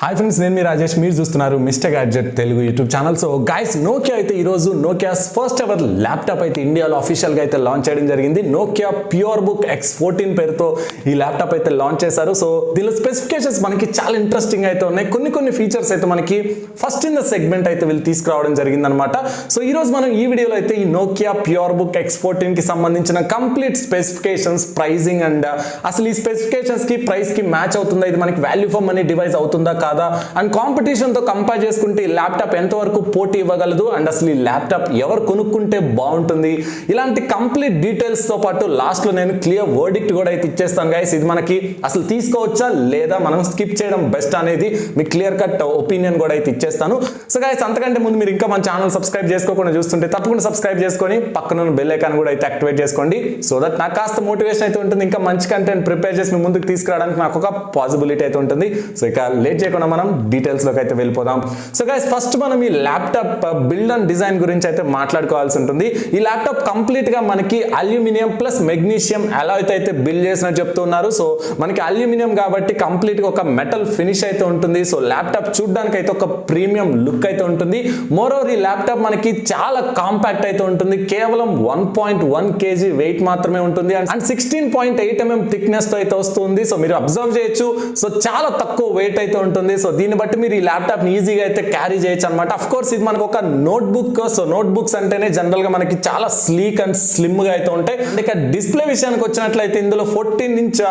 Hi friends, నేను మీ రాజేష్. మీరు చూస్తున్నారు mister gadget Telugu YouTube channel. So guys, Nokia అయితే ఈరోజు నోకియాస్ ఫస్ట్ ఎవర్ ల్యాప్టాప్ అయితే ఇండియాలో అఫీషియల్గా అయితే లాంచ్ చేయడం జరిగింది. నోకియా ప్యూర్ బుక్ X14 పేరుతో ఈ ల్యాప్టాప్ అయితే లాంచ్ చేశారు. సో దీనిలో స్పెసిఫికేషన్స్ మనకి చాలా ఇంట్రెస్టింగ్ అయితే ఉన్నాయి. కొన్ని ఫీచర్స్ అయితే మనకి ఫస్ట్ ఇన్ ద సెగ్మెంట్ అయితే వీళ్ళు తీసుకురావడం జరిగింది అనమాట. సో ఈ రోజు మనం ఈ వీడియోలో అయితే ఈ నోకియా ప్యూర్ బుక్ X14 కి సంబంధించిన కంప్లీట్ స్పెసిఫికేషన్స్, ప్రైజింగ్ అండ్ అసలు ఈ స్పెసిఫికేషన్స్ కి ప్రైస్ కి మ్యాచ్ అవుతుందా, ఇది మనకి వాల్యూ ఫర్ మనీ డివైస్ అవుతుందా కాదా, అండ్ కాంపిటీషన్ తో కంపేర్ చేసుకుంటే ఈ ల్యాప్టాప్ ఎంతవరకు పోటీ ఇవ్వగలదు, అండ్ అసలు ఈ ల్యాప్టాప్ ఎవరు కొనుక్కుంటే బాగుంటుంది, ఇలాంటి కంప్లీట్ డీటెయిల్స్ తో పాటు లాస్ట్ లో నేను క్లియర్ వర్డిక్ట్ కూడా అయితే ఇచ్చేస్తాను గైస్. ఇది మనకి అసలు తీసుకోవచ్చా లేదా మనం స్కిప్ చేయడం బెస్ట్ అనేది మీకు క్లియర్ కట్ ఒపీనియన్ కూడా అయితే ఇచ్చేస్తాను. సో గైస్, అంతకంటే ముందు మీరు ఇంకా మన ఛానల్ సబ్స్క్రైబ్ చేసుకోకుండా చూస్తుంటే తప్పకుండా సబ్స్క్రైబ్ చేసుకొని పక్కన బెల్ ఐకాన్ కూడా అయితే యాక్టివేట్ చేసుకోండి. సో దట్ నాకు కాస్త మోటివేషన్ అయితే ఉంటుంది, ఇంకా మంచి కంటెంట్ ప్రిపేర్ చేసి మీ ముందుకు తీసుకురావడానికి నాకు ఒక పాసిబిలిటీ అయితే ఉంటుంది. సో ఇక లేట్ చేయకుండా మనం డీటెయిల్స్ లోకి అయితే వెళ్ళిపోదాం. సో గైస్, ఫస్ట్ మనం ఈ ల్యాప్టాప్ బిల్డ్ అండ్ డిజైన్ గురించి అయితే మాట్లాడుకోవాల్సి ఉంటుంది. ఈ ల్యాప్టాప్ కంప్లీట్ గా మనకి అల్యూమినియం ప్లస్ మెగ్నీషియం అలాయ్ అయితే బిల్డ్ చేసినట్టు చెప్తున్నారు. సో మనకి అల్యూమినియం కాబట్టి కంప్లీట్ గా ఒక మెటల్ ఫినిష్ అయితే ఉంటుంది. సో ల్యాప్టాప్ చూడడానికి అయితే ఒక ప్రీమియం లుక్ అయితే ఉంటుంది. మోరోవర్ ఈ ల్యాప్టాప్ మనకి చాలా కాంపాక్ట్ అయితే ఉంటుంది. కేవలం 1.1 kg వెయిట్ మాత్రమే ఉంటుంది అండ్ 16.8 mm థిక్నెస్ తో అయితే వస్తుంది. సో మీరు అబ్జర్వ్ చేయొచ్చు, సో చాలా తక్కువ వెయిట్ అయితే ఉంటుంది. సో దీన్ని బట్టి మీరు ఈ ల్యాప్టాప్ ని ఈజీగా అయితే క్యారీ చేయొచ్చు అనమాట. అఫ్ కోర్స్ ఇది మనకు ఒక నోట్బుక్. సో నోట్బుక్స్ అంటేనే జనరల్ గా మనకి చాలా స్లీక్ అండ్ స్లిమ్ గా అయితే ఉంటాయి. ఇక డిస్ప్లే విషయానికి వచ్చినట్లయితే ఇందులో 14 inch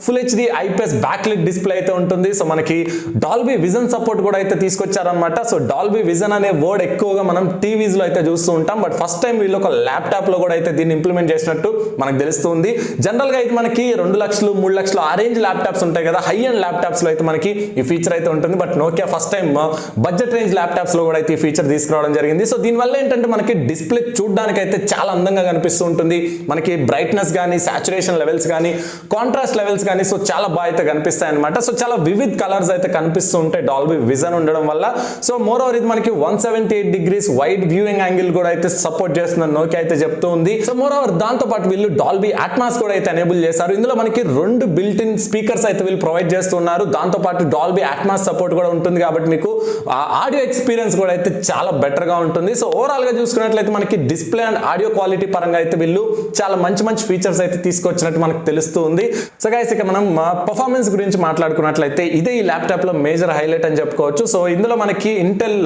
full HD IPS backlit display అయితే ఉంటుంది. సో మనకి డాల్బీ విజన్ సపోర్ట్ కూడా అయితే తీసుకొచ్చారనమాట. సో డాల్బీ విజన్ అనే వర్డ్ ఎక్కువగా మనం టీవీస్ లో అయితే చూస్తూ ఉంటాం, బట్ ఫస్ట్ టైం వీళ్ళు ఒక ల్యాప్టాప్ లో కూడా అయితే దీన్ని ఇంప్లిమెంట్ చేసినట్టు మనకు తెలుస్తుంది. జనరల్ గా అయితే మనకి 2 లక్షలు 3 లక్షలు ఆ రేంజ్ ల్యాప్టాప్స్ ఉంటాయి కదా, హై అండ్ ల్యాప్టాప్స్ లో అయితే మనకి ఈ ఫీచర్ అయితే ఉంటుంది. But Nokia first time budget range laptops లో కూడా అయితే ఈ ఫీచర్ తీసుకురావడం జరిగింది. సో దీనివల్ల ఏంటంటే మనకి డిస్ప్లే చూడడానికి అయితే చాలా అందంగా కనిపిస్తూ ఉంటుంది. మనకి బ్రైట్నెస్ కానీ, సాచురేషన్ లెవెల్స్ కానీ, కాంట్రాస్ట్ లెవెల్స్ కానీ సో చాలా బాగా అయితే కనిపిస్తాయి అనమాట. సో చాలా వివిధ్ కలర్స్ అయితే కనిపిస్తూ ఉంటాయి డాల్బీ విజన్ ఉండడం వల్ల. సో మోర్ ఓవర్ ఇది మనకి 178 degrees వైడ్ వ్యూయింగ్ యాంగిల్ కూడా అయితే సపోర్ట్ చేస్తుందని నోకియా అయితే చెప్తూ ఉంది. సో మోర్ ఓవర్ దాంతో పాటు వీళ్ళు డాల్బీ అట్మాస్ కూడా అయితే ఎనేబుల్ చేశారు. ఇందులో మనకి 2 బిల్ట్ ఇన్ స్పీకర్స్ అయితే వీళ్ళు ప్రొవైడ్ చేస్తున్నారు. దాంతో పాటు డాల్బీ అట్మాస్ సపోర్ట్ కూడా ఉంటుంది కాబట్టి మీకు ఆడియో ఎక్స్పీరియన్స్ కూడా అయితే చాలా బెటర్ గా ఉంటుంది. సో ఓవరాల్ గా చూసుకున్నట్లయితే మనకి డిస్ప్లే అండ్ ఆడియో క్వాలిటీ పరంగా అయితే వీళ్ళు చాలా మంచి ఫీచర్స్ అయితే తీసుకొచ్చినట్టు మనకు తెలుస్తూ ఉంది. సో గైస్, ఇక మనం పర్ఫార్మెన్స్ గురించి మాట్లాడుకున్నట్లయితే ఇదే ఈ ల్యాప్టాప్ లో మేజర్ హైలైట్ అని చెప్పుకోవచ్చు. సో ఇందులో మనకి Intel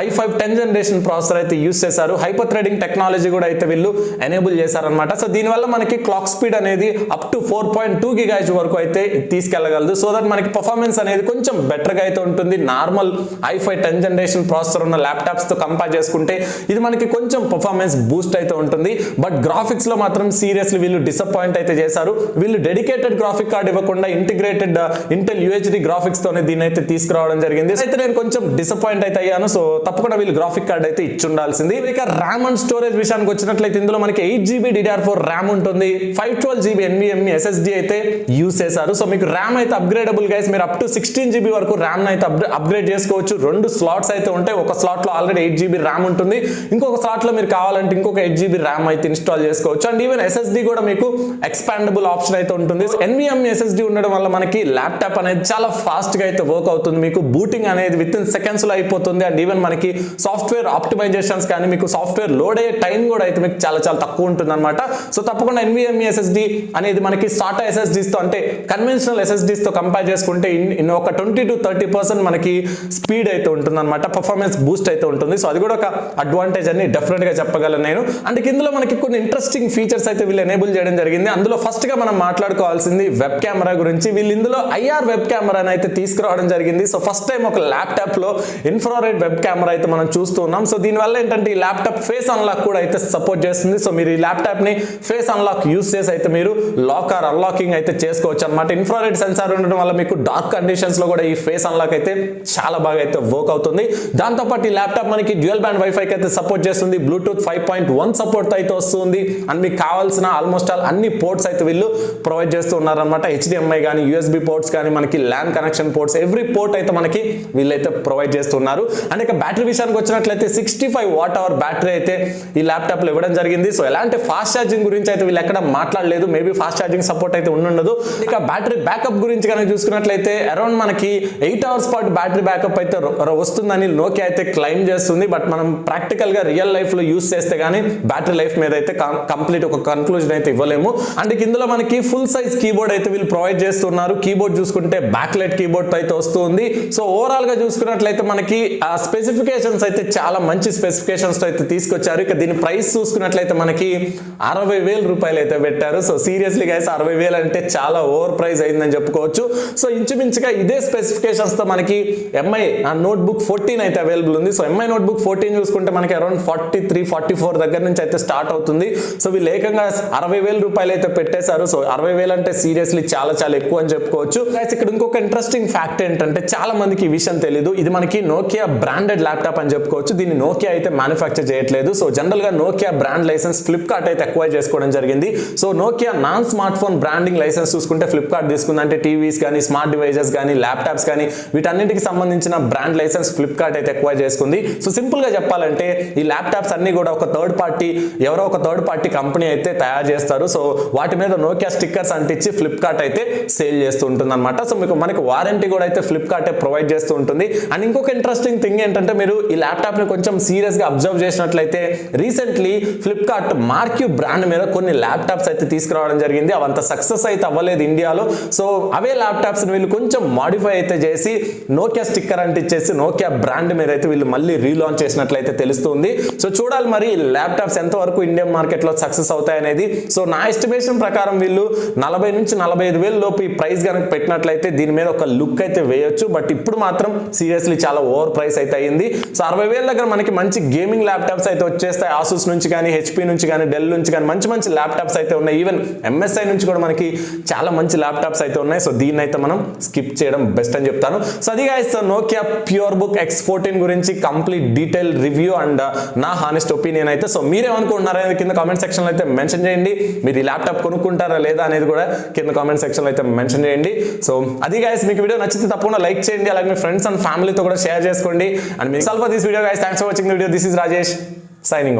i5 10th generation processor అయితే యూస్ చేశారు. హైపర్ థ్రెడింగ్ టెక్నాలజీ కూడా అయితే వీళ్ళు ఎనేబుల్ చేశారనమాట. సో దీనివల్ల మనకి క్లాక్ స్పీడ్ అనేది అప్ టు 4.2 GHz వరకు అయితే తీసుకెళ్లగలదు. సో దట్ మనకి పర్ఫార్మెన్స్ అనేది కొంచెం బెటర్ గా అయితే ఉంటుంది. Normal i5 10th generation processor ఉన్న ల్యాప్టాప్స్ తో కంపేర్ చేసుకుంటే ఇది మనకి కొంచెం పర్ఫార్మెన్స్ బూస్ట్ అయితే ఉంటుంది. బట్ గ్రాఫిక్స్ లో మాత్రం సీరియస్లీ వీళ్ళు డిసప్పాయింట్ అయితే చేశారు. వీళ్ళు డెడికేటెడ్ గ్రాఫిక్ కార్డ్ ఇవ్వకుండా ఇంటిగ్రేటెడ్ ఇంటెల్ UHD గ్రాఫిక్స్ తోనే దీన్ని అయితే తీసుకురావడం జరిగింది. అయితే నేను కొంచెం డిసప్పాయింట్ అయితే అయ్యాను. సో తప్పకుండా వీళ్ళు గ్రాఫిక్ కార్డ్ అయితే ఇచ్చి ఉండాల్సింది. ఇక ర్యామ్ అండ్ స్టోరేజ్ విషయానికి వచ్చినట్లయితే ఇందులో మనకి 8GB DDR4 ర్యామ్ ఉంటుంది. 512GB NVMe SSD అయితే యూస్ చేశారు. సో మీకు ర్యామ్ అయితే అప్గ్రేడబుల్ గైస్, మీరు అప్ టు 16GB వరకు ర్యామ్ అయితే అప్గ్రేడ్ చేసుకోవచ్చు. 2 స్లాట్స్ అయితే ఉంటాయి. ఒక స్లాట్ లో ఆల్రెడీ 8GB ర్యామ్ ఉంటుంది, ఇంకొక స్లాట్ లో మీరు కావాలంటే ఇంకొక 8GB ర్యామ్ అయితే ఇన్స్టాల్ చేసుకోవచ్చు. అండ్ ఈవెన్ SSD కూడా మీకు ఎక్స్పాండబుల్ ఆప్షన్ అయితే ఉంటుంది. NVMe SSD ఉండడం వల్ల మనకి ల్యాప్టాప్ అనేది చాలా ఫాస్ట్ గా అయితే వర్క్ అవుతుంది. మీకు బూటింగ్ అనేది విత్ ఇన్ సెకండ్స్ లో అయిపోతుంది. అండ్ ఈవెన్ మనకి సాఫ్ట్వేర్ ఆప్టిమైజేషన్స్ కానీ మీకు సాఫ్ట్వేర్ లోడ్ అయ్యే టైం కూడా అయితే మీకు చాలా తక్కువ ఉంటుంది అనమాట. సో తప్పకుండా NVMe SSD అనేది మనకి SATA SSDs తో అంటే కన్వెన్షనల్ SSDs తో కంపేర్ చేసుకుంటే ఇన్ ఒక 20 to 30% మనకి స్పీడ్ అయితే ఉంటుంది అనమాట. పర్ఫార్మెన్స్ బూస్ట్ అయితే ఉంటుంది. సో అది కూడా ఒక అడ్వాంటేజ్ అని డెఫినెట్ గా చెప్పగలను నేను. అంటే ఇందులో మనకి కొన్ని ఇంట్రెస్టింగ్ ఫీచర్స్ అయితే వీళ్ళు ఎనేబుల్ చేయడం జరిగింది. అందులో ఫస్ట్ గా మనం మాట్లాడుకోవాల్సింది వెబ్ కెమెరా గురించి. వీళ్ళు ఇందులో IR వెబ్ కెమెరా అయితే తీసుకురావడం జరిగింది. సో ఫస్ట్ టైం ఒక ల్యాప్టాప్ లో ఇన్ఫ్రారెడ్ వెబ్ కెమెరా అయితే మనం చూస్తున్నాం. సో దీనివల్ల ఏంటంటే ఈ ల్యాప్టాప్ ఫేస్ అన్లాక్ కూడా అయితే సపోర్ట్ చేస్తుంది. సో మీరు ఈ ల్యాప్టాప్ ని ఫేస్ అన్లాక్ యూస్ చేసి అయితే మీరు లాక్ ఆర్ అన్లాకింగ్ అయితే చేసుకోవచ్చు అనమాట. ఇన్ఫ్రారెడ్ సెన్సార్ ఉండడం వల్ల మీకు డార్క్ కండిషన్స్ లో కూడా ఈ ఫేస్ అన్లాక్ అయితే చాలా బాగా అయితే వర్క్ అవుతుంది. దాంతో పాటు ఈ ల్యాప్టాప్ మనకి డ్యూయల్ బ్యాండ్ వైఫై అయితే సపోర్ట్ చేస్తుంది. బ్లూటూత్ 5.1 సపోర్ట్ అయితే వస్తుంది. అండ్ మీకు కావాల్సిన ఆల్మోస్ట్ ఆల్ అన్ని పోర్ట్స్ అయితే వీళ్ళు ప్రొవైడ్ చేస్తూ ఉన్నారనమాట. HDMI కానీ, USB పోర్ట్స్ కానీ, మనకి LAN connection ports, every port అయితే మనకి వీళ్ళైతే ప్రొవైడ్ చేస్తున్నారు. అండ్ ఇక బ్యాటరీ విషయానికి వచ్చినట్లయితే 65 watt-hour బ్యాటరీ అయితే ఈ ల్యాప్టాప్ లో ఇవ్వడం జరిగింది. సో ఎలాంటి ఫాస్ట్ ఛార్జింగ్ గురించి అయితే వీళ్ళు ఎక్కడ మాట్లాడలేదు. మేబీ ఫాస్ట్ ఛార్జింగ్ సపోర్ట్ అయితే ఉండదు. ఇక బ్యాటరీ బ్యాకప్ గురించి కనుక చూసుకున్నట్లయితే అరౌండ్ మనకి 8 అవర్స్ పాటు బ్యాటరీ బ్యాకప్ అయితే వస్తుందని నోకియా అయితే క్లైమ్ చేస్తుంది. బట్ మనం ప్రాక్టికల్ గా రియల్ లైఫ్ లో యూస్ చేస్తే గానీ బ్యాటరీ లైఫ్ మీద అయితే కంప్లీట్ ఒక కన్క్లూజన్ అయితే ఇవ్వలేము. అండ్ ఇందులో మనకి ఫుల్ సైజ్ కీబోర్డ్ అయితే వీళ్ళు ప్రొవైడ్ చేస్తున్నారు. కీబోర్డ్ చూసుకుంటే బ్యాక్ లైట్ కీబోర్డ్ అయితే వస్తుంది. సో ఓవరాల్ గా చూసుకున్నట్లయితే మనకి ఆ స్పెసిఫికేషన్స్ అయితే చాలా మంచి స్పెసిఫికేషన్స్ తో అయితే తీసుకొచ్చారు. ఇక దీని ప్రైస్ చూసుకున్నట్లయితే మనకి 60,000 రూపాయలు అయితే పెట్టారు. సో సీరియస్లీ గైస్ 60,000 అంటే చాలా ఓవర్ ప్రైస్ అయిందని చెప్పుకోవచ్చు. సో ఇంచుమించుగా ఇదే స్పెసిఫికేషన్స్ తో మనకి ఎంఐ నోట్బుక్ 14 అయితే అవైలబుల్ ఉంది. సో ఎంఐ నోట్బుక్ 14 చూసుకుంటే మనకి అరౌండ్ 43-44 దగ్గర నుంచి అయితే స్టార్ట్ అవుతుంది. సో వీళ్ళు ఏకంగా 60,000 రూపాయలు అయితే పెట్టేశారు. సో 60,000 అంటే సీరియస్లీ చాలా చాలా ఎక్కువ అని చెప్పుకోవచ్చు. గైస్ ఇక్కడ ఇంకొక ఇంట్రెస్టింగ్ ఫ్యాక్ట్ ఏంటంటే చాలా మందికి ఈ విషయం తెలియదు. ఇది మనకి నోకియా బ్రాండెడ్ ల్యాప్టాప్ అని చెప్పుకోవచ్చు. దీన్ని నోకియా అయితే మ్యానుఫ్యాక్చర్ చేయట్లేదు. సో జనరల్ గా నోకియా బ్రాండ్ లైసెన్స్ ఫ్లిప్కార్ట్ అయితే అక్వైర్ చేసుకోవడం జరిగింది. So Nokia non smart phone branding license చూసుకుంటే ఫ్లిప్కార్ట్ తీసుకుంది. అంటే టీవీస్ కానీ స్మార్ట్ డివైజెస్ కానీ ల్యాప్టాప్స్ కానీ వీటన్నిటికి సంబంధించిన బ్రాండ్ లైసెన్స్ ఫ్లిప్కార్ట్ అయితే అక్వైర్ చేసుకుంది. సో సింపుల్ గా చెప్పాలంటే ఈ ల్యాప్టాప్స్ అన్ని కూడా ఒక థర్డ్ పార్టీ కంపెనీ అయితే తయారు చేస్తారు. సో వాటి మీద నోకియా స్టిక్కర్స్ అంటించి ఫ్లిప్కార్ట్ అయితే సేల్ చేస్తూ ఉంటుంది అనమాట. సో మనకి వారంటీ కూడా అయితే ఫ్లిప్కార్ట్ ప్రొవైడ్ చేస్తూ ఉంటుంది. అండ్ ఇంకొక ఇంట్రెస్టింగ్ థింగ్ ఏంటంటే మీరు ఈ ల్యాప్టాప్ ని కొంచెం సీరియస్ గా అబ్జర్వ్ చేసినట్లయితే రీసెంట్లీ ఫ్లిప్కార్ట్ మార్క్యూ బ్రాండ్ మీద కొన్ని ల్యాప్టాప్స్ అయితే తీసుకురావడం జరిగింది. అవంత సక్సెస్ అయితే అవ్వలేదు ఇండియాలో. సో అవే ల్యాప్టాప్స్ వీళ్ళు కొంచెం మాడిఫై అయితే చేసి నోకియా స్టిక్కర్ అంటించేసి నోకియా బ్రాండ్ మీద అయితే వీళ్ళు మళ్ళీ రీలాంచ్ చేసినట్లయితే తెలుస్తుంది. సో చూడాలి మరి ల్యాప్టాప్స్ ఎంతవరకు ఇండియన్ మార్కెట్ లో సక్సెస్ అవుతాయి అనేది. సో నా ఎస్టిమేషన్ ప్రకారం వీళ్ళు 40,000-45,000 లోపు ఈ ప్రైస్ కనుక పెట్టినట్లయితే దీని మీద ఒక లుక్ అయితే వేయొచ్చు. బట్ ఇప్పుడు మాత్రం సీరియస్లీ చాలా ఓవర్ ప్రైస్ అయితే అయింది. సో 60,000 దగ్గర మనకి మంచి గేమింగ్ ల్యాప్టాప్స్ అయితే వచ్చేస్తాయి. ఆసూస్ నుంచి కానీ హెచ్పి నుంచి కానీ డెల్ నుంచి కానీ మంచి మంచి ల్యాప్టాప్స్ అయితే ఉన్నాయి. ఈవెన్ ఎంఎస్ఐ నుంచి కూడా మనకి చాలా మంచి ల్యాప్టాప్స్ అయితే ఉన్నాయి. సో దీన్ని అయితే మనం స్కిప్ చేయడం బెస్ట్ అని చెప్తాను. సో అది guys Nokia pure book X14 గురించి కంప్లీట్ డీటెయిల్ రివ్యూ అండ్ నా హానెస్ట్ ఒపీనియన్ అయితే. సో మీరేమనుకుంటున్నారో అనేది కింద కామెంట్ సెక్షన్ లో అయితే మెన్షన్ చేయండి. మీరు ఈ ల్యాప్టాప్ కొనుక్కుంటారా లేదా అనేది కూడా కింద కామెంట్ సెక్షన్ లో అయితే మెన్షన్ చేయండి. సో అది గైస్ మీకు వీడియో నచ్చితే తప్పకుండా లైక్ చేయండి. అలాగే మీ ఫ్రెండ్స్ అండ్ ఫ్యామిలీతో కూడా షేర్ చేసుకోండి. అండ్ మీకు sulphur this video guys thanks for watching the video. This is Rajesh signing off.